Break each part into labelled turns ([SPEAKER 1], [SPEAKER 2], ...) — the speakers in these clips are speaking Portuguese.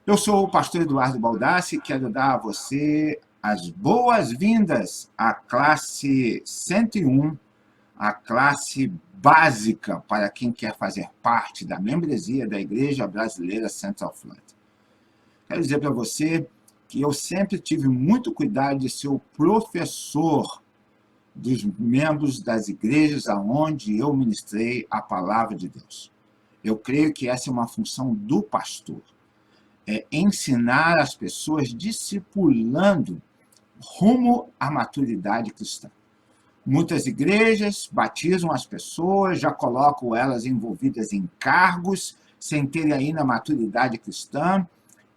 [SPEAKER 1] Eu sou o pastor Eduardo Baldassi e quero dar a você as boas-vindas à classe 101, a classe básica para quem quer fazer parte da membresia da Igreja Brasileira Central Florida. Quero dizer para você que eu sempre tive muito cuidado de ser o professor dos membros das igrejas aonde eu ministrei a palavra de Deus. Eu creio que essa é uma função do pastor. É ensinar as pessoas discipulando rumo à maturidade cristã. Muitas igrejas batizam as pessoas, já colocam elas envolvidas em cargos, sem terem ainda maturidade cristã,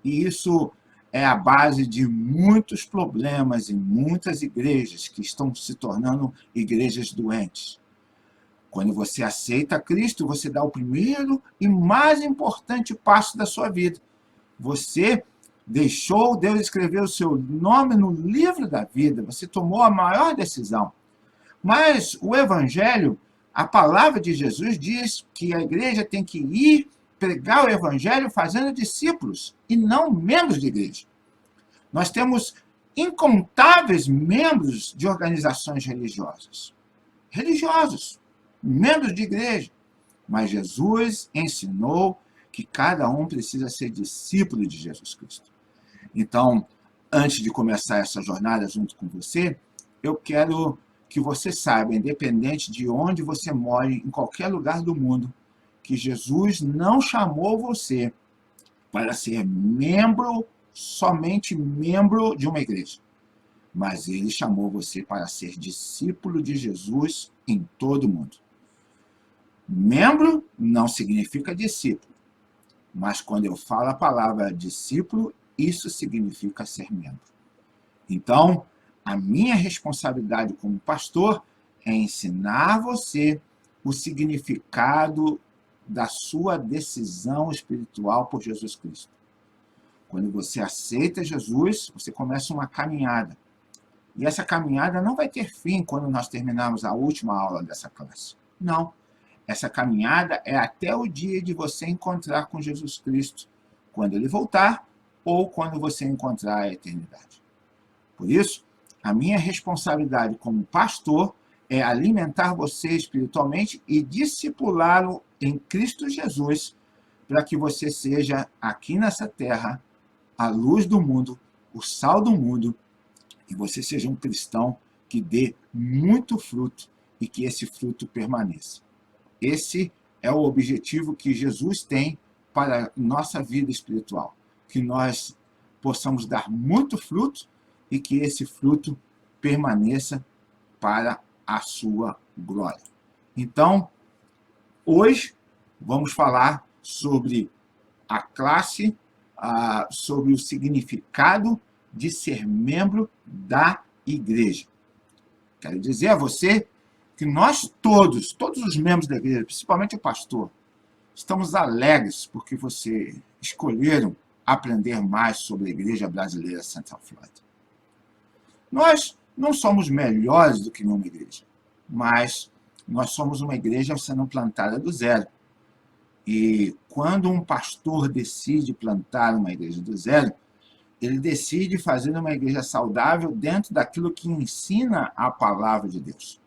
[SPEAKER 1] e isso é a base de muitos problemas em muitas igrejas que estão se tornando igrejas doentes. Quando você aceita Cristo, você dá o primeiro e mais importante passo da sua vida. Você deixou Deus escrever o seu nome no livro da vida, você tomou a maior decisão. Mas o Evangelho, a palavra de Jesus diz que a igreja tem que ir pregar o Evangelho fazendo discípulos e não membros de igreja. Nós temos incontáveis membros de organizações religiosas. Membros de igreja. Mas Jesus ensinou que cada um precisa ser discípulo de Jesus Cristo. Então, antes de começar essa jornada junto com você, eu quero que você saiba, independente de onde você more, em qualquer lugar do mundo, que Jesus não chamou você para ser membro, somente membro de uma igreja, mas ele chamou você para ser discípulo de Jesus em todo o mundo. Membro não significa discípulo, mas quando eu falo a palavra discípulo, isso significa ser membro. Então, a minha responsabilidade como pastor é ensinar você o significado da sua decisão espiritual por Jesus Cristo. Quando você aceita Jesus, você começa uma caminhada. E essa caminhada não vai ter fim quando nós terminarmos a última aula dessa classe. Não. Essa caminhada é até o dia de você encontrar com Jesus Cristo, quando ele voltar ou quando você encontrar a eternidade. Por isso, a minha responsabilidade como pastor é alimentar você espiritualmente e discipulá-lo em Cristo Jesus, para que você seja, aqui nessa terra, a luz do mundo, o sal do mundo, e você seja um cristão que dê muito fruto e que esse fruto permaneça. Esse é o objetivo que Jesus tem para a nossa vida espiritual, que nós possamos dar muito fruto e que esse fruto permaneça para a sua glória. Então, hoje vamos falar sobre a classe, sobre o significado de ser membro da igreja. Quero dizer a você que nós todos os membros da igreja, principalmente o pastor, estamos alegres porque vocês escolheram aprender mais sobre a Igreja Brasileira Central Florida. Nós não somos melhores do que nenhuma igreja, mas nós somos uma igreja sendo plantada do zero. E quando um pastor decide plantar uma igreja do zero, ele decide fazer uma igreja saudável dentro daquilo que ensina a palavra de Deus.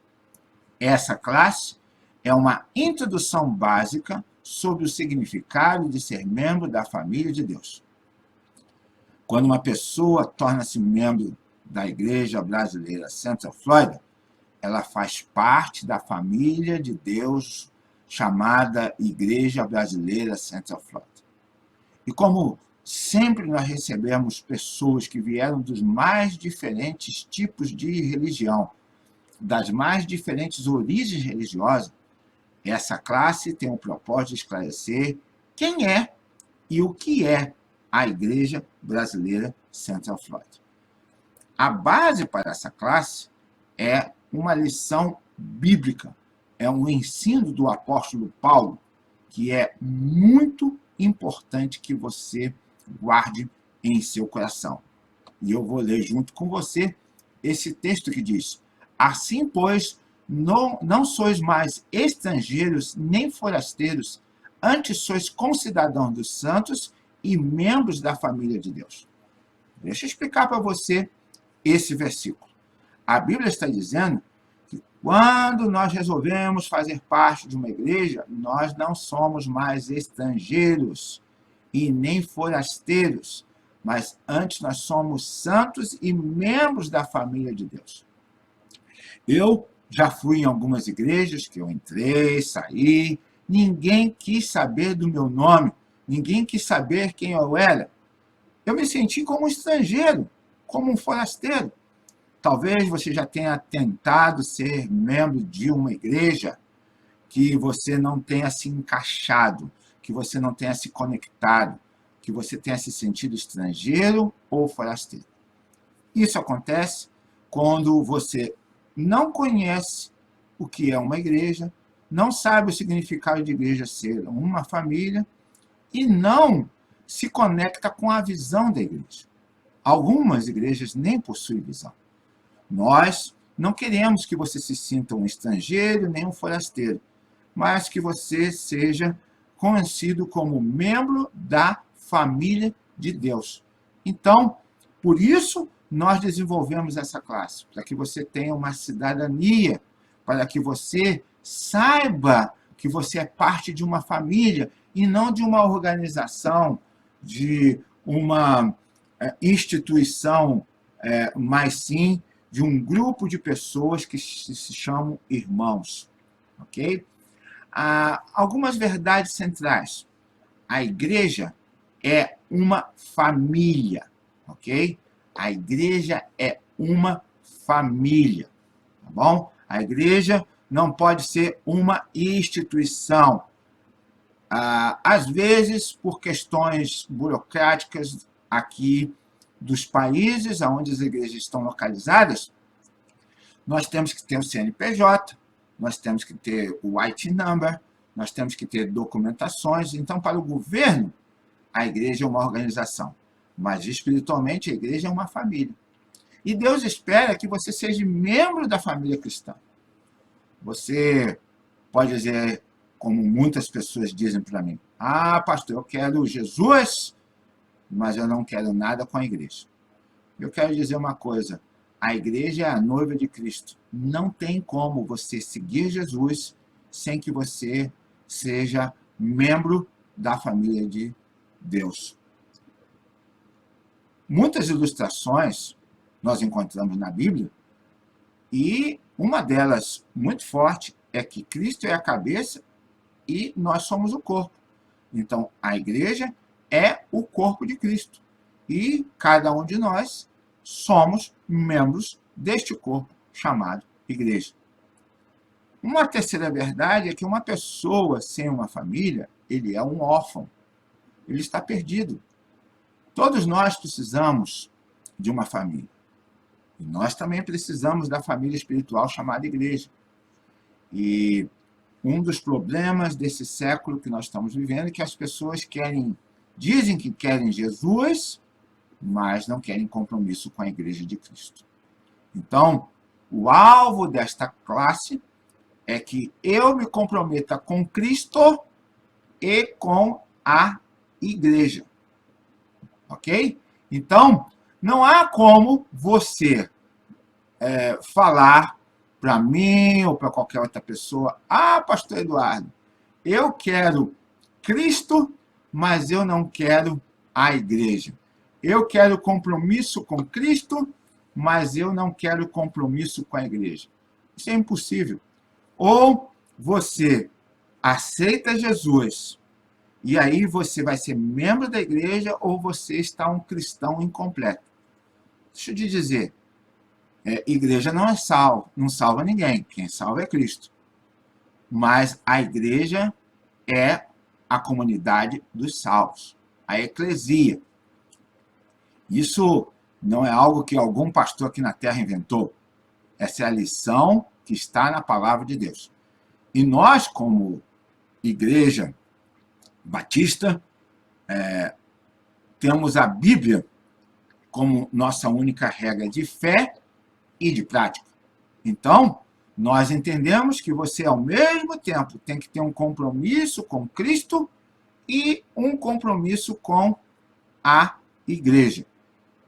[SPEAKER 1] Essa classe é uma introdução básica sobre o significado de ser membro da família de Deus. Quando uma pessoa torna-se membro da Igreja Brasileira Central Florida, ela faz parte da família de Deus chamada Igreja Brasileira Central Florida. E como sempre nós recebemos pessoas que vieram dos mais diferentes tipos de religião, das mais diferentes origens religiosas, essa classe tem o propósito de esclarecer quem é e o que é a Igreja Brasileira Central Florida. A base para essa classe é uma lição bíblica, é um ensino do apóstolo Paulo, que é muito importante que você guarde em seu coração. E eu vou ler junto com você esse texto que diz: assim, pois, não sois mais estrangeiros nem forasteiros, antes sois concidadãos dos santos e membros da família de Deus. Deixa eu explicar para você esse versículo. A Bíblia está dizendo que quando nós resolvemos fazer parte de uma igreja, nós não somos mais estrangeiros e nem forasteiros, mas antes nós somos santos e membros da família de Deus. Eu já fui em algumas igrejas que eu entrei, saí, ninguém quis saber do meu nome, ninguém quis saber quem eu era. Eu me senti como um estrangeiro, como um forasteiro. Talvez você já tenha tentado ser membro de uma igreja que você não tenha se encaixado, que você não tenha se conectado, que você tenha se sentido estrangeiro ou forasteiro. Isso acontece quando você não conhece o que é uma igreja, não sabe o significado de igreja ser uma família e não se conecta com a visão da igreja. Algumas igrejas nem possuem visão. Nós não queremos que você se sinta um estrangeiro nem um forasteiro, mas que você seja conhecido como membro da família de Deus. Então, por isso, nós desenvolvemos essa classe, para que você tenha uma cidadania, para que você saiba que você é parte de uma família e não de uma organização, de uma instituição, mas sim de um grupo de pessoas que se chamam irmãos. Ok? Algumas verdades centrais. A igreja é uma família. Ok? A igreja é uma família. Tá bom? A igreja não pode ser uma instituição. Às vezes, por questões burocráticas aqui dos países onde as igrejas estão localizadas, nós temos que ter o CNPJ, nós temos que ter o IT number, nós temos que ter documentações. Então, para o governo, a igreja é uma organização, mas espiritualmente a igreja é uma família. E Deus espera que você seja membro da família cristã. Você pode dizer, como muitas pessoas dizem para mim, pastor, eu quero Jesus, mas eu não quero nada com a igreja. Eu quero dizer uma coisa, a igreja é a noiva de Cristo. Não tem como você seguir Jesus sem que você seja membro da família de Deus. Muitas ilustrações nós encontramos na Bíblia, e uma delas muito forte é que Cristo é a cabeça e nós somos o corpo. Então, a igreja é o corpo de Cristo. E cada um de nós somos membros deste corpo chamado igreja. Uma terceira verdade é que uma pessoa sem uma família, ele é um órfão. Ele está perdido. Todos nós precisamos de uma família. E nós também precisamos da família espiritual chamada igreja. E um dos problemas desse século que nós estamos vivendo é que as pessoas dizem que querem Jesus, mas não querem compromisso com a igreja de Cristo. Então, o alvo desta classe é que eu me comprometa com Cristo e com a igreja. Ok? Então, não há como você falar para mim ou para qualquer outra pessoa, pastor Eduardo, eu quero Cristo, mas eu não quero a igreja. Eu quero compromisso com Cristo, mas eu não quero compromisso com a igreja. Isso é impossível. Ou você aceita Jesus, e aí você vai ser membro da igreja, ou você está um cristão incompleto. Deixa eu te dizer, igreja não salva ninguém. Quem salva é Cristo. Mas a igreja é a comunidade dos salvos, a eclesia. Isso não é algo que algum pastor aqui na Terra inventou. Essa é a lição que está na palavra de Deus. E nós, como igreja batista, temos a Bíblia como nossa única regra de fé e de prática. Então, nós entendemos que você, ao mesmo tempo, tem que ter um compromisso com Cristo e um compromisso com a igreja.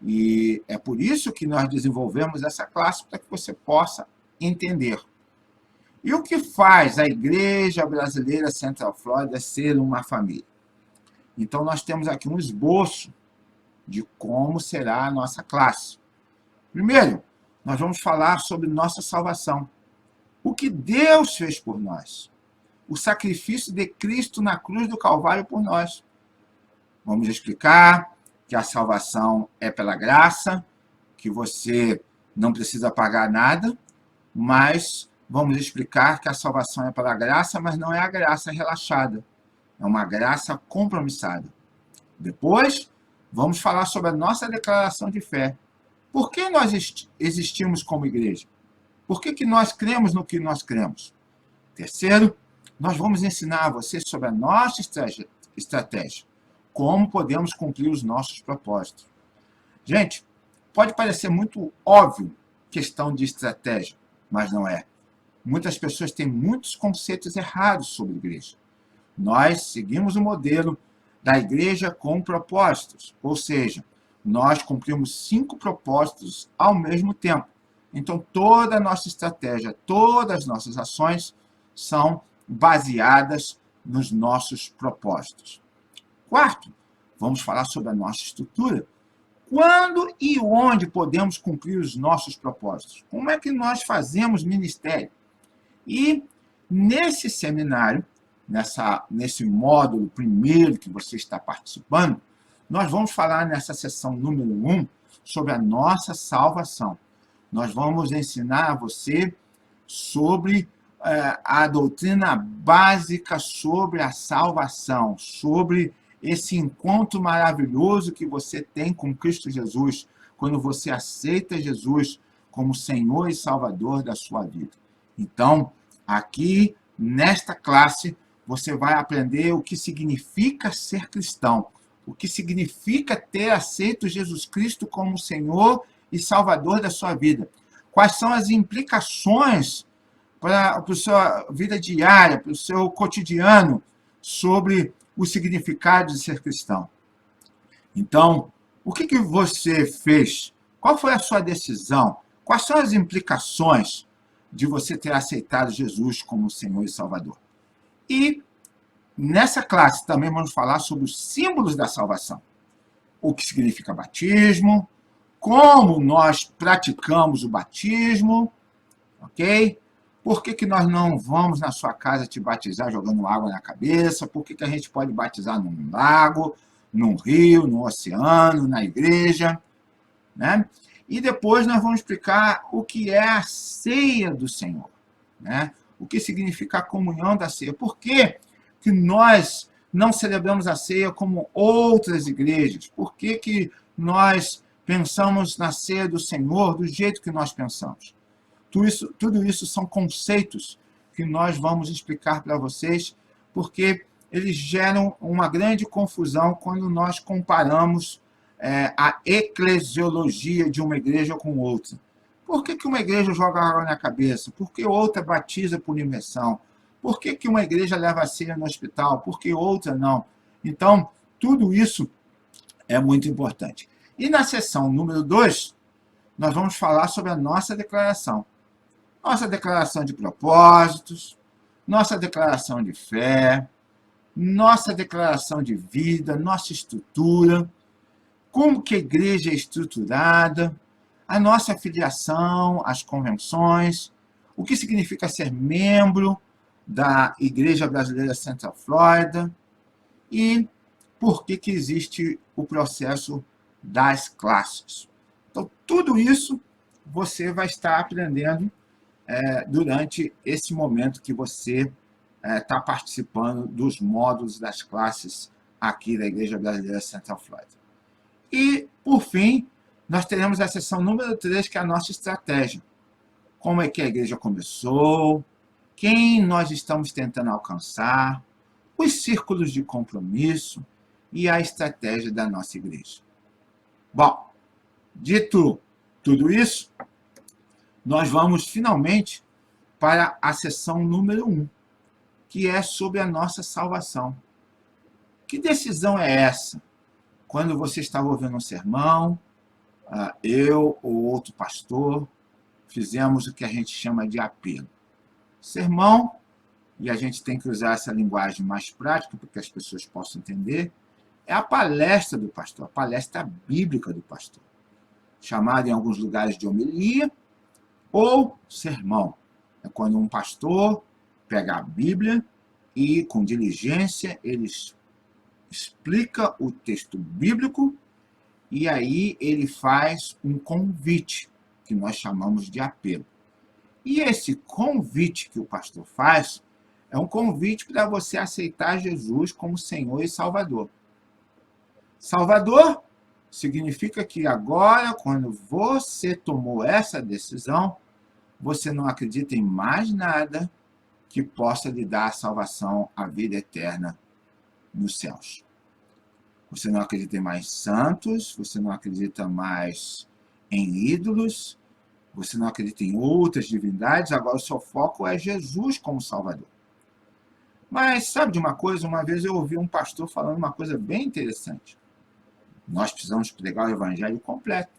[SPEAKER 1] E é por isso que nós desenvolvemos essa classe, para que você possa entender. E o que faz a Igreja Brasileira Central Florida ser uma família? Então, nós temos aqui um esboço de como será a nossa classe. Primeiro, nós vamos falar sobre nossa salvação. O que Deus fez por nós. O sacrifício de Cristo na cruz do Calvário por nós. Vamos explicar que a salvação é pela graça, que você não precisa pagar nada, mas vamos explicar que a salvação é pela graça, mas não é a graça relaxada. É uma graça compromissada. Depois, vamos falar sobre a nossa declaração de fé. Por que nós existimos como igreja? Por que nós cremos no que nós cremos? Terceiro, nós vamos ensinar a você sobre a nossa estratégia. Como podemos cumprir os nossos propósitos. Gente, pode parecer muito óbvio questão de estratégia, mas não é. Muitas pessoas têm muitos conceitos errados sobre a igreja. Nós seguimos o modelo da igreja com propósitos, ou seja, nós cumprimos 5 propósitos ao mesmo tempo. Então, toda a nossa estratégia, todas as nossas ações são baseadas nos nossos propósitos. Quarto, vamos falar sobre a nossa estrutura. Quando e onde podemos cumprir os nossos propósitos? Como é que nós fazemos ministério? E nesse seminário, nesse módulo primeiro que você está participando, nós vamos falar nessa sessão número 1 sobre a nossa salvação. Nós vamos ensinar a você sobre a doutrina básica sobre a salvação, sobre esse encontro maravilhoso que você tem com Cristo Jesus, quando você aceita Jesus como Senhor e Salvador da sua vida. Então, aqui, nesta classe, você vai aprender o que significa ser cristão, o que significa ter aceito Jesus Cristo como Senhor e Salvador da sua vida. Quais são as implicações para a sua vida diária, para o seu cotidiano, sobre o significado de ser cristão. Então, o que você fez? Qual foi a sua decisão? Quais são as implicações de você ter aceitado Jesus como Senhor e Salvador? E nessa classe também vamos falar sobre os símbolos da salvação. O que significa batismo, como nós praticamos o batismo, ok? Por que nós não vamos na sua casa te batizar jogando água na cabeça? Por que a gente pode batizar num lago, num rio, no oceano, na igreja? Né? E depois nós vamos explicar o que é a ceia do Senhor. Né? O que significa a comunhão da ceia. Por que nós não celebramos a ceia como outras igrejas? Por que nós pensamos na ceia do Senhor do jeito que nós pensamos? Tudo isso são conceitos que nós vamos explicar para vocês, porque eles geram uma grande confusão quando nós comparamos a eclesiologia de uma igreja com outra. Por que uma igreja joga água na cabeça? Por que outra batiza por imersão? Por que uma igreja leva a ceia no hospital? Por que outra não? Então, tudo isso é muito importante. E na sessão número 2, nós vamos falar sobre a nossa declaração. Nossa declaração de propósitos, nossa declaração de fé, nossa declaração de vida, nossa estrutura, como que a igreja é estruturada, a nossa filiação, as convenções, o que significa ser membro da Igreja Brasileira Central Florida e por que existe o processo das classes. Então, tudo isso você vai estar aprendendo durante esse momento que você está participando dos módulos das classes aqui da Igreja Brasileira Central Florida. E, por fim, nós teremos a sessão número 3, que é a nossa estratégia. Como é que a igreja começou, quem nós estamos tentando alcançar, os círculos de compromisso e a estratégia da nossa igreja. Bom, dito tudo isso, nós vamos finalmente para a sessão número 1, que é sobre a nossa salvação. Que decisão é essa? quando você estava ouvindo um sermão, eu ou outro pastor fizemos o que a gente chama de apelo. Sermão, e a gente tem que usar essa linguagem mais prática para que as pessoas possam entender, é a palestra do pastor, a palestra bíblica do pastor, chamada em alguns lugares de homilia ou sermão. É quando um pastor pega a Bíblia e, com diligência, ele explica o texto bíblico e aí ele faz um convite, que nós chamamos de apelo. E esse convite que o pastor faz é um convite para você aceitar Jesus como Senhor e Salvador. Salvador significa que agora, quando você tomou essa decisão, você não acredita em mais nada que possa lhe dar a salvação, a vida eterna nos céus. Você não acredita em mais santos, você não acredita mais em ídolos, você não acredita em outras divindades, agora o seu foco é Jesus como Salvador. Mas sabe de uma coisa? Uma vez eu ouvi um pastor falando uma coisa bem interessante. Nós precisamos pregar o evangelho completo.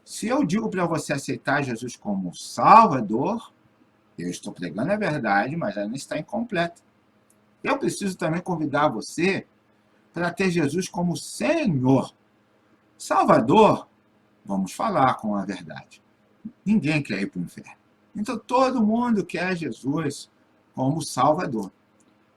[SPEAKER 1] Se eu digo para você aceitar Jesus como Salvador, eu estou pregando a verdade, mas ela não está incompleta. Eu preciso também convidar você para ter Jesus como Senhor. Salvador, vamos falar com a verdade. Ninguém quer ir para o inferno. Então todo mundo quer Jesus como Salvador.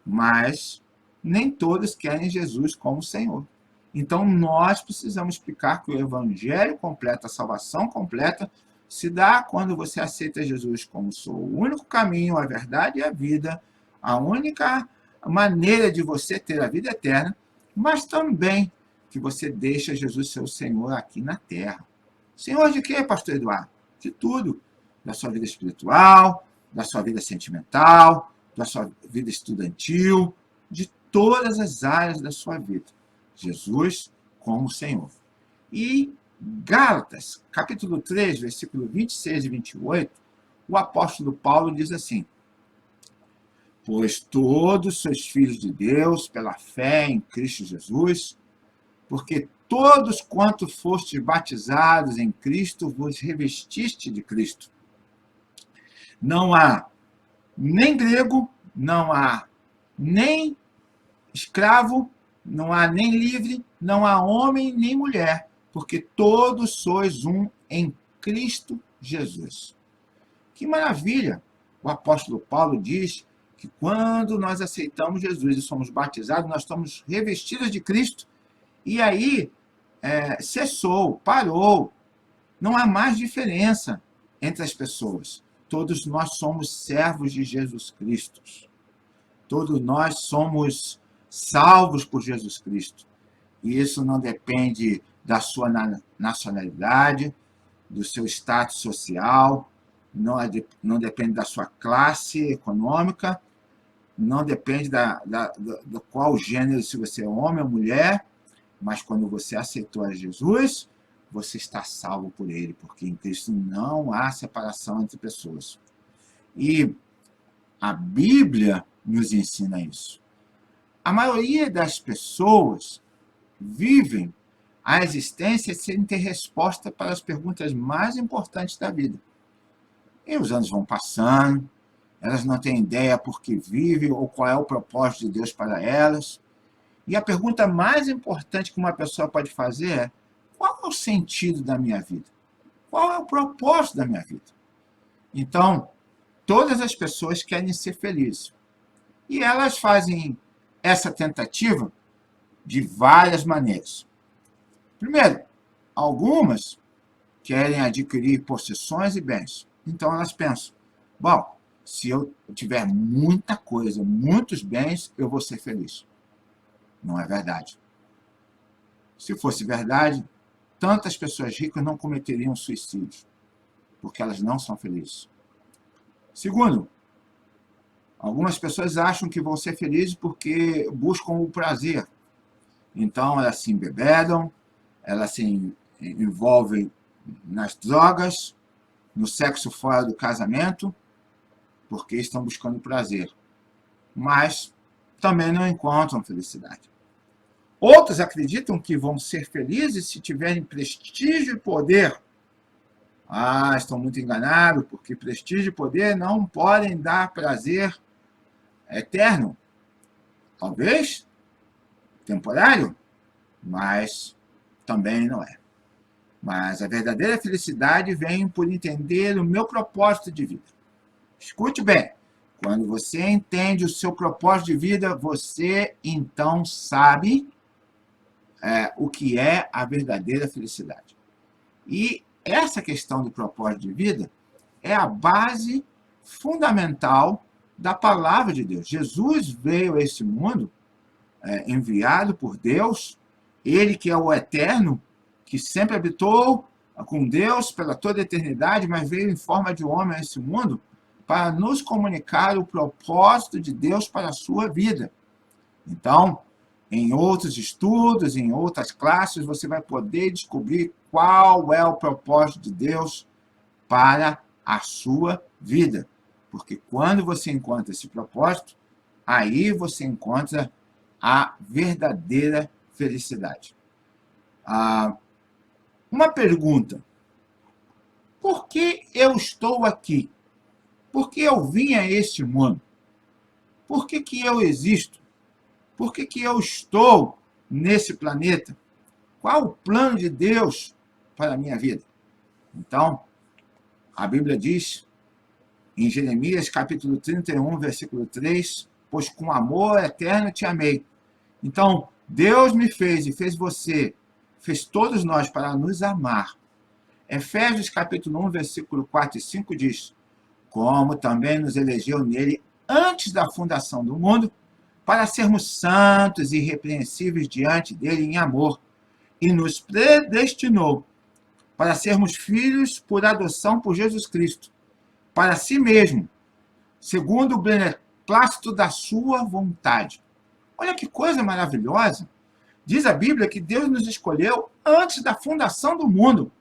[SPEAKER 1] Mas nem todos querem Jesus como Senhor. Então nós precisamos explicar que o evangelho completo, a salvação completa, se dá quando você aceita Jesus como o único caminho, a verdade e a vida, a única maneira de você ter a vida eterna, mas também que você deixa Jesus ser o Senhor aqui na terra. Senhor de quê, pastor Eduardo? De tudo. Da sua vida espiritual, da sua vida sentimental, da sua vida estudantil, de todas as áreas da sua vida. Jesus como Senhor. E Gálatas, capítulo 3, versículo 26 e 28, o apóstolo Paulo diz assim: pois todos sois filhos de Deus pela fé em Cristo Jesus, porque todos quanto fostes batizados em Cristo, vos revestiste de Cristo. Não há nem grego, não há nem escravo, não há nem livre, não há homem nem mulher, porque todos sois um em Cristo Jesus. Que maravilha! O apóstolo Paulo diz que quando nós aceitamos Jesus e somos batizados, nós estamos revestidos de Cristo, e aí cessou, parou. Não há mais diferença entre as pessoas. Todos nós somos servos de Jesus Cristo. Todos nós somos salvos por Jesus Cristo. E isso não depende da sua nacionalidade, do seu status social, não depende da sua classe econômica, não depende do qual gênero, se você é homem ou mulher, mas quando você aceitou a Jesus, você está salvo por ele, porque em Cristo não há separação entre pessoas. E a Bíblia nos ensina isso. A maioria das pessoas vivem a existência sem ter resposta para as perguntas mais importantes da vida. E os anos vão passando, elas não têm ideia por que vivem ou qual é o propósito de Deus para elas. E a pergunta mais importante que uma pessoa pode fazer é: qual é o sentido da minha vida? Qual é o propósito da minha vida? Então, todas as pessoas querem ser felizes. E elas fazem essa tentativa de várias maneiras. Primeiro, algumas querem adquirir possessões e bens. Então elas pensam: bom, se eu tiver muita coisa, muitos bens, eu vou ser feliz. Não é verdade. Se fosse verdade, tantas pessoas ricas não cometeriam suicídio, porque elas não são felizes. Segundo, algumas pessoas acham que vão ser felizes porque buscam o prazer. Então elas se embebedam, elas se envolvem nas drogas, no sexo fora do casamento, porque estão buscando prazer. Mas também não encontram felicidade. Outros acreditam que vão ser felizes se tiverem prestígio e poder. Ah, estão muito enganados, porque prestígio e poder não podem dar prazer eterno. Talvez temporário, mas também não é. Mas a verdadeira felicidade vem por entender o meu propósito de vida. Escute bem, quando você entende o seu propósito de vida, você então sabe o que é a verdadeira felicidade. E essa questão do propósito de vida é a base fundamental da palavra de Deus. Jesus veio a esse mundo enviado por Deus, ele que é o eterno, que sempre habitou com Deus pela toda a eternidade, mas veio em forma de homem a esse mundo para nos comunicar o propósito de Deus para a sua vida. Então, em outros estudos, em outras classes, você vai poder descobrir qual é o propósito de Deus para a sua vida. Porque quando você encontra esse propósito, aí você encontra a verdadeira felicidade. Uma pergunta: por que eu estou aqui? Por que eu vim a este mundo? Por que eu existo? Por que eu estou nesse planeta? Qual o plano de Deus para a minha vida? Então, a Bíblia diz, em Jeremias, capítulo 31, versículo 3, pois com amor eterno te amei. Então, Deus me fez e fez você, fez todos nós para nos amar. Efésios, capítulo 1, versículo 4 e 5 diz, como também nos elegeu nele antes da fundação do mundo, para sermos santos e irrepreensíveis diante dele em amor, e nos predestinou para sermos filhos por adoção por Jesus Cristo, para si mesmo, segundo o beneplácito da sua vontade. Olha que coisa maravilhosa! Diz a Bíblia que Deus nos escolheu antes da fundação do mundo,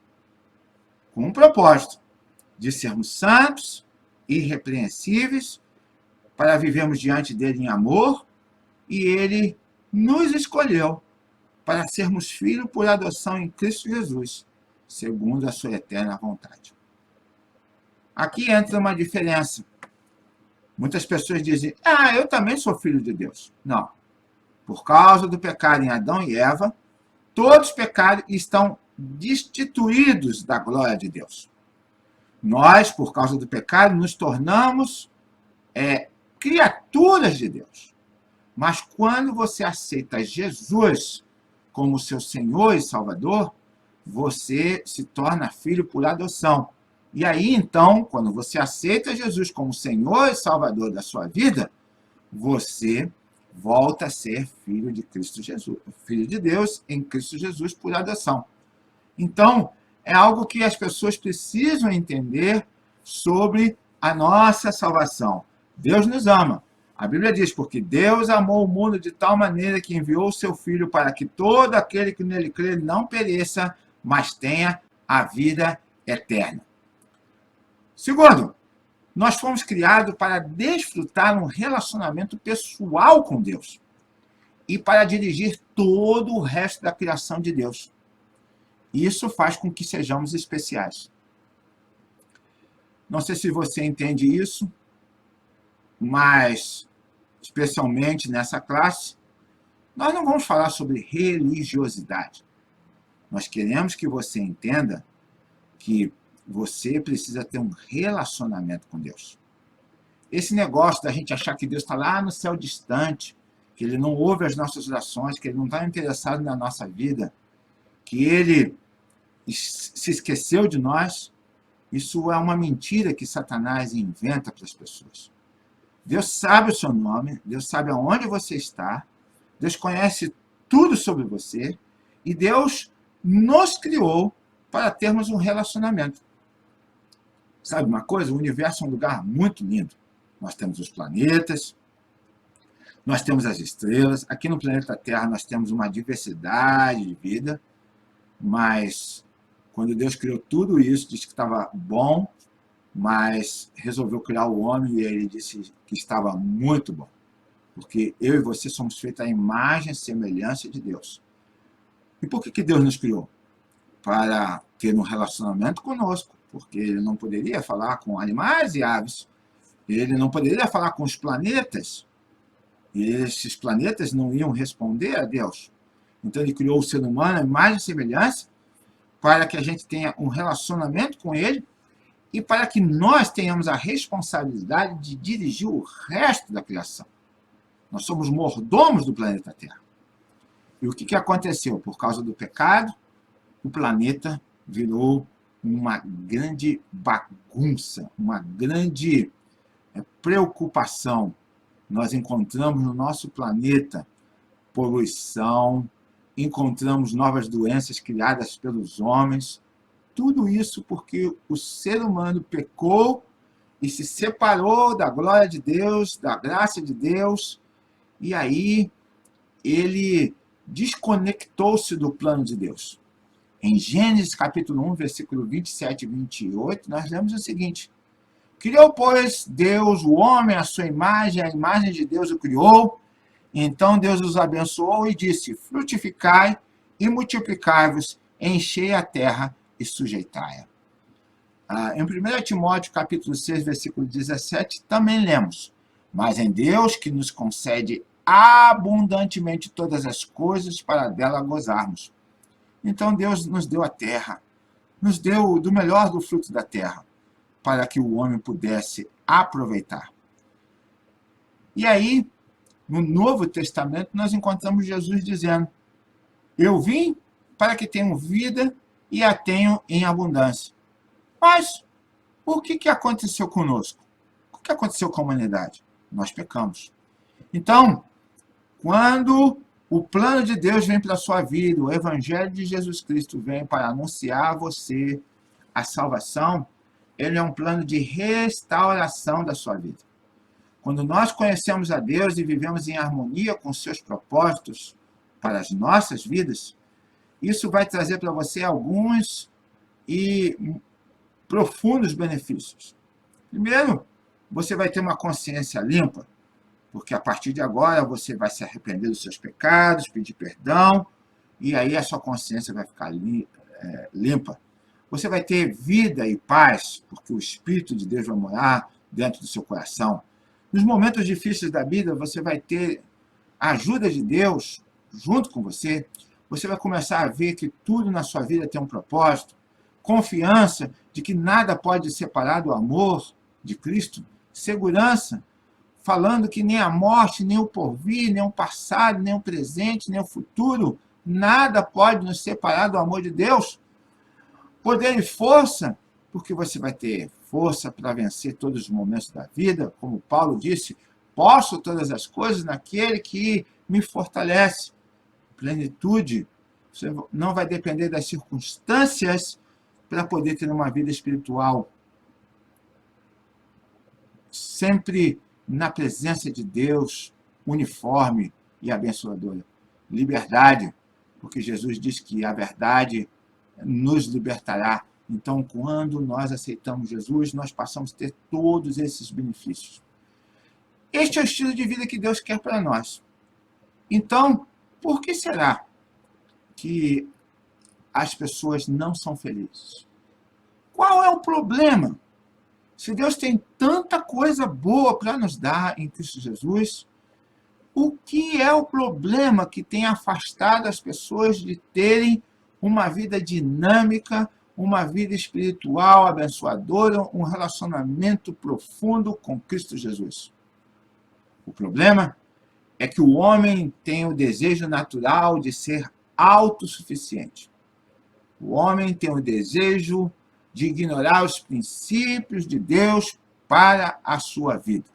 [SPEAKER 1] com um propósito de sermos santos, irrepreensíveis, para vivermos diante dele em amor, e ele nos escolheu para sermos filhos por adoção em Cristo Jesus, segundo a sua eterna vontade. Aqui entra uma diferença. Muitas pessoas dizem, eu também sou filho de Deus. Não. Por causa do pecado em Adão e Eva, todos pecaram e estão destituídos da glória de Deus. Nós, por causa do pecado, nos tornamos criaturas de Deus. Mas quando você aceita Jesus como seu Senhor e Salvador, você se torna filho por adoção. E aí, então, quando você aceita Jesus como Senhor e Salvador da sua vida, você volta a ser filho de Cristo Jesus, filho de Deus em Cristo Jesus por adoção. Então, é algo que as pessoas precisam entender sobre a nossa salvação. Deus nos ama. A Bíblia diz, porque Deus amou o mundo de tal maneira que enviou o seu Filho para que todo aquele que nele crê não pereça, mas tenha a vida eterna. Segundo, nós fomos criados para desfrutar um relacionamento pessoal com Deus e para dirigir todo o resto da criação de Deus. Isso faz com que sejamos especiais. Não sei se você entende isso, mas, especialmente nessa classe, nós não vamos falar sobre religiosidade. Nós queremos que você entenda que você precisa ter um relacionamento com Deus. Esse negócio da gente achar que Deus está lá no céu distante, que Ele não ouve as nossas orações, que Ele não está interessado na nossa vida, que Ele se esqueceu de nós, isso é uma mentira que Satanás inventa para as pessoas. Deus sabe o seu nome, Deus sabe aonde você está, Deus conhece tudo sobre você, e Deus nos criou para termos um relacionamento. Sabe uma coisa? O universo é um lugar muito lindo. Nós temos os planetas, nós temos as estrelas. Aqui no planeta Terra nós temos uma diversidade de vida, mas quando Deus criou tudo isso, disse que estava bom, mas resolveu criar o homem e ele disse que estava muito bom. Porque eu e você somos feitos à imagem e semelhança de Deus. E por que Deus nos criou? Para ter um relacionamento conosco, porque ele não poderia falar com animais e aves, ele não poderia falar com os planetas, e esses planetas não iam responder a Deus. Então ele criou o ser humano à imagem e semelhança, para que a gente tenha um relacionamento com ele, e para que nós tenhamos a responsabilidade de dirigir o resto da criação. Nós somos mordomos do planeta Terra. E o que aconteceu? Por causa do pecado, o planeta virou uma grande bagunça, uma grande preocupação. Nós encontramos no nosso planeta poluição, encontramos novas doenças criadas pelos homens. Tudo isso porque o ser humano pecou e se separou da glória de Deus, da graça de Deus, e aí ele desconectou-se do plano de Deus. Em Gênesis capítulo 1, versículo 27 e 28, nós lemos o seguinte: criou, pois, Deus o homem à sua imagem, a imagem de Deus o criou. Então Deus os abençoou e disse: frutificai e multiplicai-vos, enchei a terra e sujeitai-a. Em 1 Timóteo capítulo 6, versículo 17, também lemos: mas em Deus que nos concede abundantemente todas as coisas para dela gozarmos. Então Deus nos deu a terra, nos deu do melhor do fruto da terra, para que o homem pudesse aproveitar. E aí, no Novo Testamento, nós encontramos Jesus dizendo: eu vim para que tenham vida e a tenham em abundância. Mas o que aconteceu conosco? O que aconteceu com a humanidade? Nós pecamos. Então, quando o plano de Deus vem para a sua vida, o Evangelho de Jesus Cristo vem para anunciar a você a salvação, ele é um plano de restauração da sua vida. Quando nós conhecemos a Deus e vivemos em harmonia com os seus propósitos para as nossas vidas, isso vai trazer para você alguns e profundos benefícios. Primeiro, você vai ter uma consciência limpa, porque a partir de agora você vai se arrepender dos seus pecados, pedir perdão, e aí a sua consciência vai ficar limpa. Você vai ter vida e paz, porque o Espírito de Deus vai morar dentro do seu coração. Nos momentos difíceis da vida, você vai ter a ajuda de Deus junto com você. Você vai começar a ver que tudo na sua vida tem um propósito. Confiança de que nada pode separar do amor de Cristo. Segurança, falando que nem a morte, nem o porvir, nem o passado, nem o presente, nem o futuro, nada pode nos separar do amor de Deus. Poder e força, porque você vai ter força para vencer todos os momentos da vida, como Paulo disse: posso todas as coisas naquele que me fortalece. Plenitude, você não vai depender das circunstâncias para poder ter uma vida espiritual sempre na presença de Deus, uniforme e abençoadora. Liberdade, porque Jesus diz que a verdade nos libertará. Então, quando nós aceitamos Jesus, nós passamos a ter todos esses benefícios. Este é o estilo de vida que Deus quer para nós. Então, por que será que as pessoas não são felizes? Qual é o problema? Se Deus tem tanta coisa boa para nos dar em Cristo Jesus, o que é o problema que tem afastado as pessoas de terem uma vida dinâmica, uma vida espiritual abençoadora, um relacionamento profundo com Cristo Jesus? O problema é que o homem tem o desejo natural de ser autossuficiente. O homem tem o desejo de ignorar os princípios de Deus para a sua vida.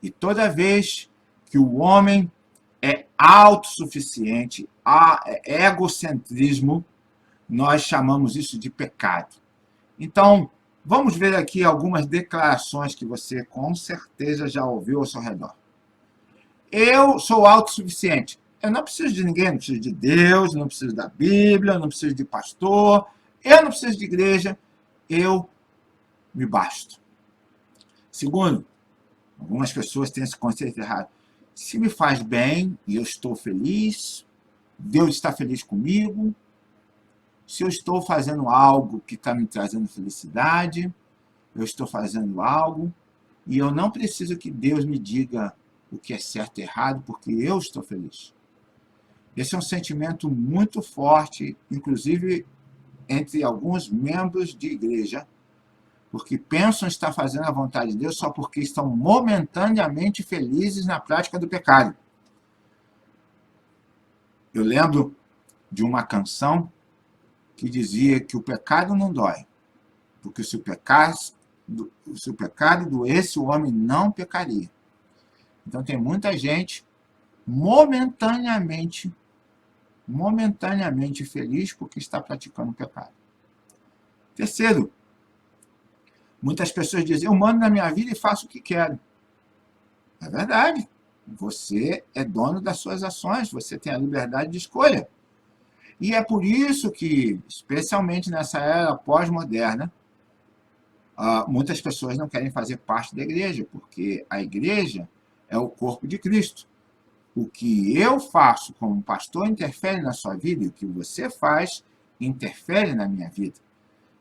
[SPEAKER 1] E toda vez que o homem é autossuficiente, egocentrismo, nós chamamos isso de pecado. Então, vamos ver aqui algumas declarações que você com certeza já ouviu ao seu redor. Eu sou autossuficiente. Eu não preciso de ninguém, não preciso de Deus, não preciso da Bíblia, não preciso de pastor, eu não preciso de igreja, eu me basto. Segundo, algumas pessoas têm esse conceito errado. se me faz bem e eu estou feliz, Deus está feliz comigo, se eu estou fazendo algo que está me trazendo felicidade, eu estou fazendo algo, e eu não preciso que Deus me diga o que é certo e errado, porque eu estou feliz. Esse é um sentimento muito forte, inclusive entre alguns membros de igreja, porque pensam estar fazendo a vontade de Deus só porque estão momentaneamente felizes na prática do pecado. Eu lembro de uma canção que dizia que o pecado não dói, porque se o pecado doesse, o homem não pecaria. Então tem muita gente momentaneamente feliz porque está praticando o pecado. Terceiro, muitas pessoas dizem, eu mando na minha vida e faço o que quero. É verdade. Você é dono das suas ações, você tem a liberdade de escolha. E é por isso que, especialmente nessa era pós-moderna, muitas pessoas não querem fazer parte da igreja, porque a igreja é o corpo de Cristo. O que eu faço como pastor interfere na sua vida, e o que você faz interfere na minha vida.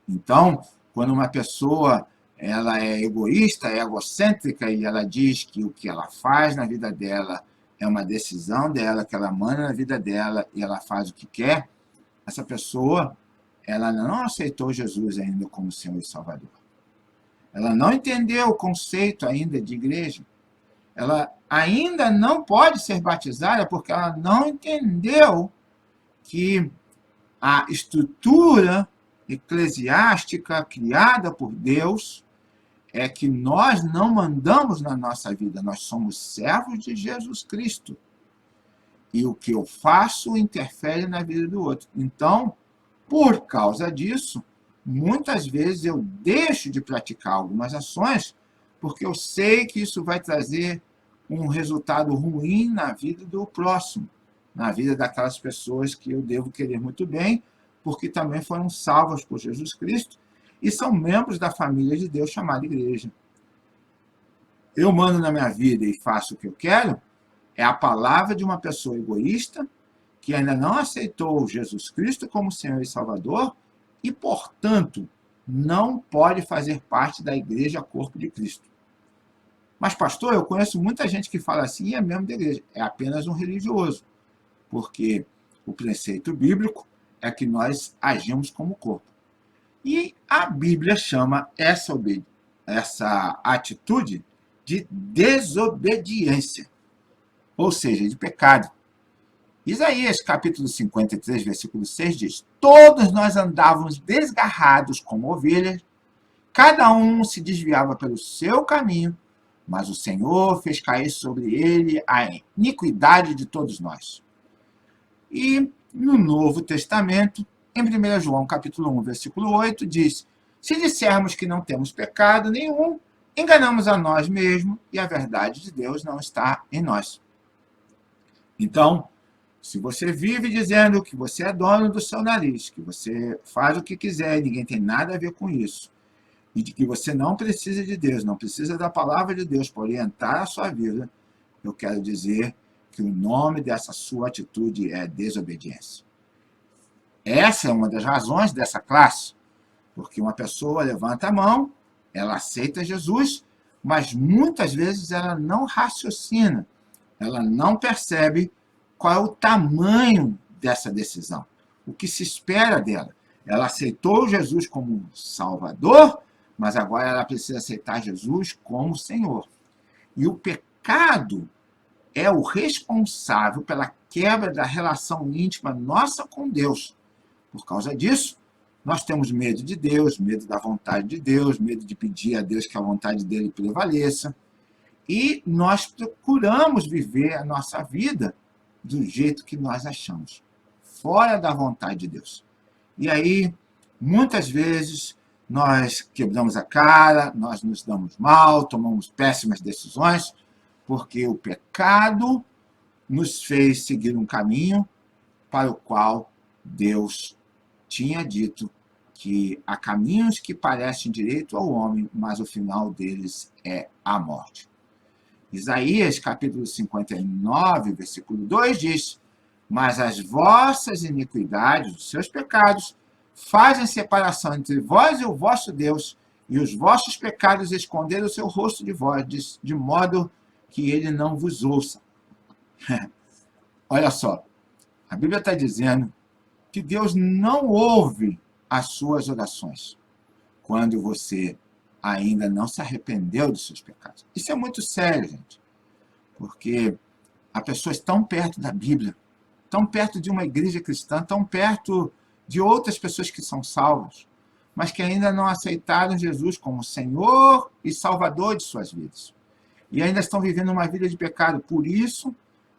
[SPEAKER 1] Então, quando uma pessoa ela é egoísta, é egocêntrica, e ela diz que o que ela faz na vida dela é uma decisão dela, que ela manda na vida dela e ela faz o que quer, essa pessoa ela não aceitou Jesus ainda como Senhor e Salvador. Ela não entendeu o conceito ainda de igreja. Ela ainda não pode ser batizada porque ela não entendeu que a estrutura eclesiástica criada por Deus é que nós não mandamos na nossa vida, nós somos servos de Jesus Cristo. E o que eu faço interfere na vida do outro. Então, por causa disso, muitas vezes eu deixo de praticar algumas ações porque eu sei que isso vai trazer um resultado ruim na vida do próximo, na vida daquelas pessoas que eu devo querer muito bem, porque também foram salvas por Jesus Cristo e são membros da família de Deus chamada igreja. Eu mando na minha vida e faço o que eu quero, é a palavra de uma pessoa egoísta que ainda não aceitou Jesus Cristo como Senhor e Salvador e, portanto, não pode fazer parte da igreja corpo de Cristo. Mas, pastor, eu conheço muita gente que fala assim e é membro da igreja. É apenas um religioso, porque o preceito bíblico é que nós agimos como corpo. E a Bíblia chama essa atitude de desobediência, ou seja, de pecado. Isaías, capítulo 53, versículo 6 diz: todos nós andávamos desgarrados como ovelhas, cada um se desviava pelo seu caminho, mas o Senhor fez cair sobre ele a iniquidade de todos nós. E no Novo Testamento, em 1 João capítulo 1, versículo 8, diz: se dissermos que não temos pecado nenhum, enganamos a nós mesmos e a verdade de Deus não está em nós. Então, se você vive dizendo que você é dono do seu nariz, que você faz o que quiser e ninguém tem nada a ver com isso, e de que você não precisa de Deus, não precisa da palavra de Deus para orientar a sua vida, eu quero dizer que o nome dessa sua atitude é desobediência. Essa é uma das razões dessa classe, porque uma pessoa levanta a mão, ela aceita Jesus, mas muitas vezes ela não raciocina, ela não percebe qual é o tamanho dessa decisão, o que se espera dela. Ela aceitou Jesus como Salvador, mas agora ela precisa aceitar Jesus como Senhor. E o pecado é o responsável pela quebra da relação íntima nossa com Deus. Por causa disso, nós temos medo de Deus, medo da vontade de Deus, medo de pedir a Deus que a vontade dele prevaleça. E nós procuramos viver a nossa vida do jeito que nós achamos, fora da vontade de Deus. E aí, muitas vezes, nós quebramos a cara, nós nos damos mal, tomamos péssimas decisões, porque o pecado nos fez seguir um caminho para o qual Deus tinha dito que há caminhos que parecem direito ao homem, mas o final deles é a morte. Isaías, capítulo 59, versículo 2, diz: mas as vossas iniquidades, os seus pecados, fazem separação entre vós e o vosso Deus, e os vossos pecados esconderam o seu rosto de vós, de modo que ele não vos ouça. Olha só, a Bíblia está dizendo que Deus não ouve as suas orações quando você ainda não se arrependeu dos seus pecados. Isso é muito sério, gente, porque há pessoas tão perto da Bíblia, tão perto de uma igreja cristã, tão perto de outras pessoas que são salvas, mas que ainda não aceitaram Jesus como Senhor e Salvador de suas vidas. E ainda estão vivendo uma vida de pecado. Por isso,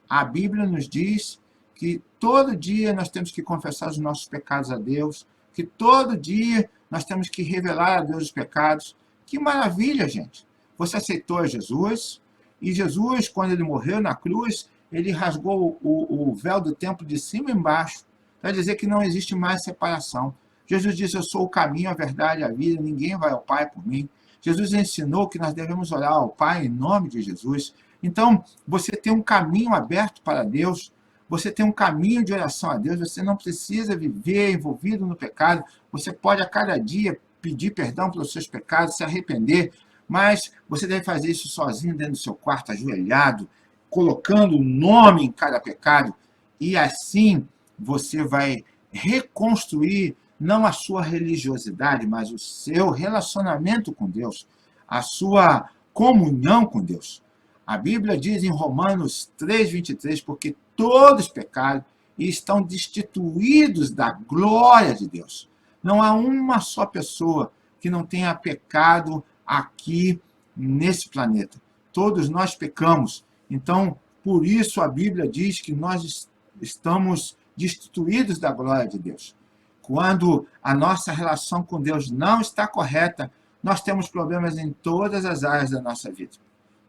[SPEAKER 1] a Bíblia nos diz que todo dia nós temos que confessar os nossos pecados a Deus, que todo dia nós temos que revelar a Deus os pecados. Que maravilha, gente! Você aceitou Jesus, e Jesus, quando ele morreu na cruz, ele rasgou o véu do templo de cima e embaixo, para dizer que não existe mais separação. Jesus disse: eu sou o caminho, a verdade e a vida, ninguém vai ao Pai por mim. Jesus ensinou que nós devemos orar ao Pai em nome de Jesus. Então, você tem um caminho aberto para Deus, você tem um caminho de oração a Deus, você não precisa viver envolvido no pecado, você pode a cada dia pedir perdão pelos seus pecados, se arrepender, mas você deve fazer isso sozinho dentro do seu quarto, ajoelhado, colocando o nome em cada pecado, e assim você vai reconstruir não a sua religiosidade, mas o seu relacionamento com Deus, a sua comunhão com Deus. A Bíblia diz em Romanos 3:23, porque todos pecaram e estão destituídos da glória de Deus. Não há uma só pessoa que não tenha pecado aqui nesse planeta. Todos nós pecamos. Então, por isso a Bíblia diz que nós estamos destituídos da glória de Deus. Quando a nossa relação com Deus não está correta, nós temos problemas em todas as áreas da nossa vida.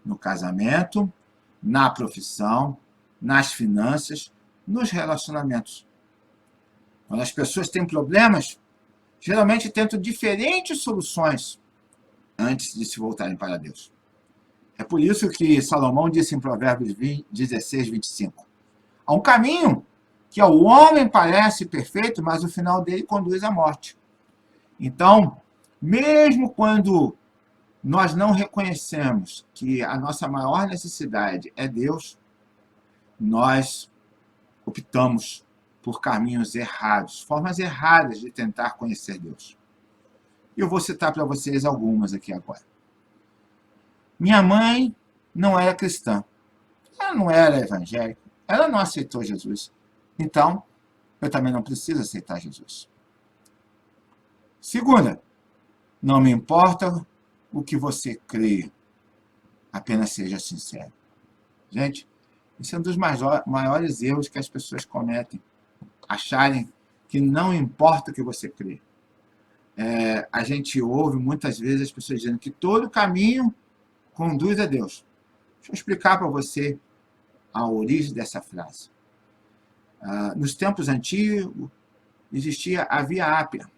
[SPEAKER 1] No casamento, na profissão, nas finanças, nos relacionamentos. Quando as pessoas têm problemas, geralmente tentam diferentes soluções antes de se voltarem para Deus. É por isso que Salomão disse em Provérbios 16:25: há um caminho que ao homem parece perfeito, mas o final dele conduz à morte. Então, mesmo quando nós não reconhecemos que a nossa maior necessidade é Deus, nós optamos por caminhos errados, formas erradas de tentar conhecer Deus. E eu vou citar para vocês algumas aqui agora. Minha mãe não era cristã, ela não era evangélica, ela não aceitou Jesus. Então, eu também não preciso aceitar Jesus. Segunda, não me importa o que você crê, apenas seja sincero. Gente, esse é um dos maiores erros que as pessoas cometem, acharem que não importa o que você crê. A gente ouve muitas vezes as pessoas dizendo que todo caminho conduz a Deus. Deixa eu explicar para você a origem dessa frase. Nos tempos antigos, existia a Via Ápia.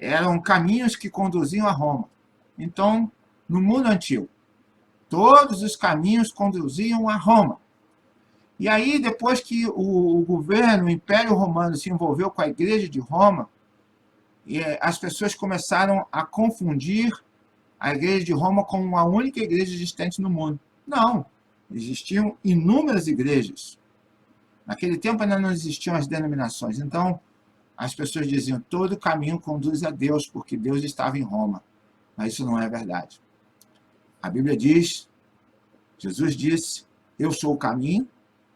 [SPEAKER 1] Eram caminhos que conduziam a Roma. Então, no mundo antigo, todos os caminhos conduziam a Roma. E aí, depois que o governo, o Império Romano, se envolveu com a Igreja de Roma, as pessoas começaram a confundir a Igreja de Roma com uma única igreja existente no mundo. Não, existiam inúmeras igrejas. Naquele tempo ainda não existiam as denominações. Então, as pessoas diziam, todo caminho conduz a Deus, porque Deus estava em Roma. Mas isso não é verdade. A Bíblia diz, Jesus disse, eu sou o caminho,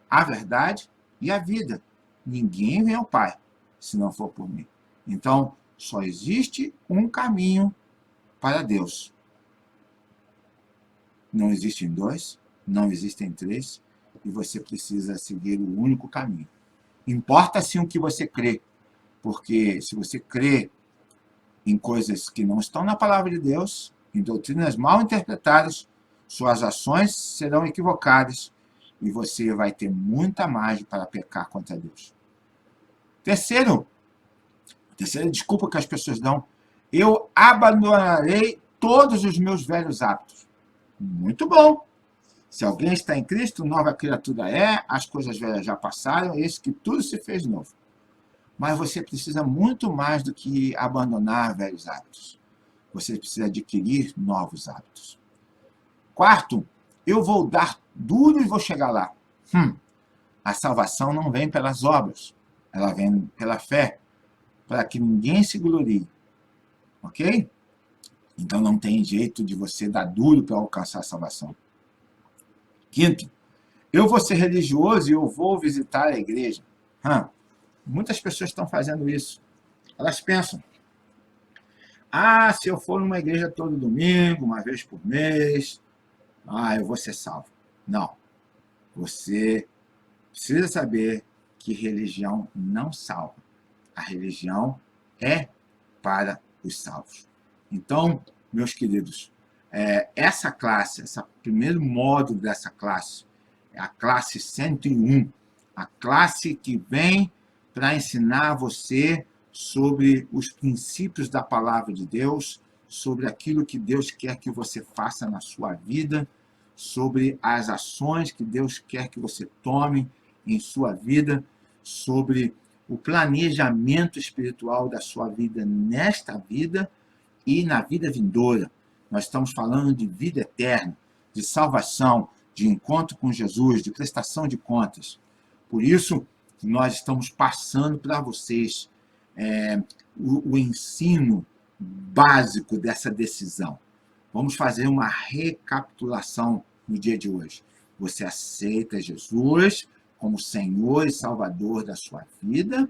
[SPEAKER 1] a verdade e a vida. Ninguém vem ao Pai, se não for por mim. Então, só existe um caminho para Deus. Não existem dois, não existem três, e você precisa seguir o único caminho. Importa sim o que você crê, porque se você crê em coisas que não estão na palavra de Deus, em doutrinas mal interpretadas, suas ações serão equivocadas e você vai ter muita margem para pecar contra Deus. Terceira desculpa que as pessoas dão, eu abandonarei todos os meus velhos hábitos. Muito bom. Se alguém está em Cristo, nova criatura é, as coisas velhas já passaram, eis que tudo se fez novo. Mas você precisa muito mais do que abandonar velhos hábitos. Você precisa adquirir novos hábitos. Quarto, eu vou dar duro e vou chegar lá. A salvação não vem pelas obras, ela vem pela fé, para que ninguém se glorie. Ok? Então não tem jeito de você dar duro para alcançar a salvação. Quinto, eu vou ser religioso e eu vou visitar a igreja. Muitas pessoas estão fazendo isso. Elas pensam, se eu for numa igreja todo domingo, uma vez por mês, eu vou ser salvo. Não. Você precisa saber que religião não salva. A religião é para os salvos. Então, meus queridos, essa classe, esse primeiro módulo dessa classe, é a classe 101, a classe que vem para ensinar você sobre os princípios da palavra de Deus, sobre aquilo que Deus quer que você faça na sua vida, sobre as ações que Deus quer que você tome em sua vida, sobre o planejamento espiritual da sua vida nesta vida e na vida vindoura. Nós estamos falando de vida eterna, de salvação, de encontro com Jesus, de prestação de contas. Por isso, nós estamos passando para vocês o ensino básico dessa decisão. Vamos fazer uma recapitulação no dia de hoje. Você aceita Jesus como Senhor e Salvador da sua vida,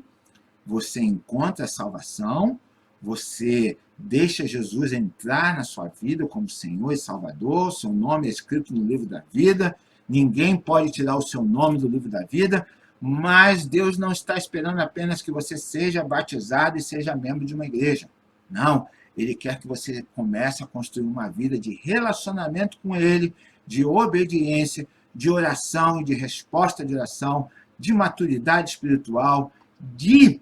[SPEAKER 1] você encontra a salvação, você deixa Jesus entrar na sua vida como Senhor e Salvador, seu nome é escrito no livro da vida, ninguém pode tirar o seu nome do livro da vida, mas Deus não está esperando apenas que você seja batizado e seja membro de uma igreja. Não, Ele quer que você comece a construir uma vida de relacionamento com Ele, de obediência, de oração e de resposta de oração, de maturidade espiritual, de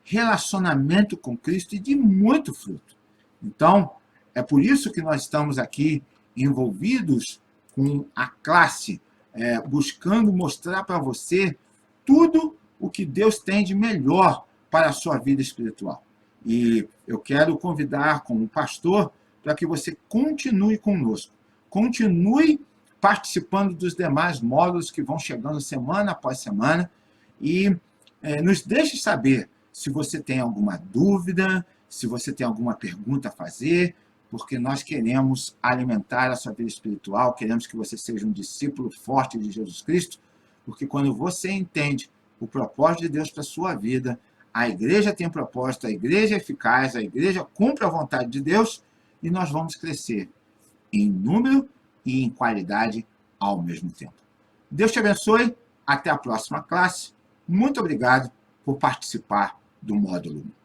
[SPEAKER 1] relacionamento com Cristo e de muito fruto. Então, é por isso que nós estamos aqui envolvidos com a classe, buscando mostrar para você tudo o que Deus tem de melhor para a sua vida espiritual. E eu quero convidar como pastor para que você continue conosco, continue participando dos demais módulos que vão chegando semana após semana e nos deixe saber se você tem alguma dúvida, se você tem alguma pergunta a fazer, porque nós queremos alimentar a sua vida espiritual, queremos que você seja um discípulo forte de Jesus Cristo, porque quando você entende o propósito de Deus para a sua vida, a igreja tem propósito, a igreja é eficaz, a igreja cumpre a vontade de Deus e nós vamos crescer em número e em qualidade ao mesmo tempo. Deus te abençoe, até a próxima classe. Muito obrigado por participar do módulo 1.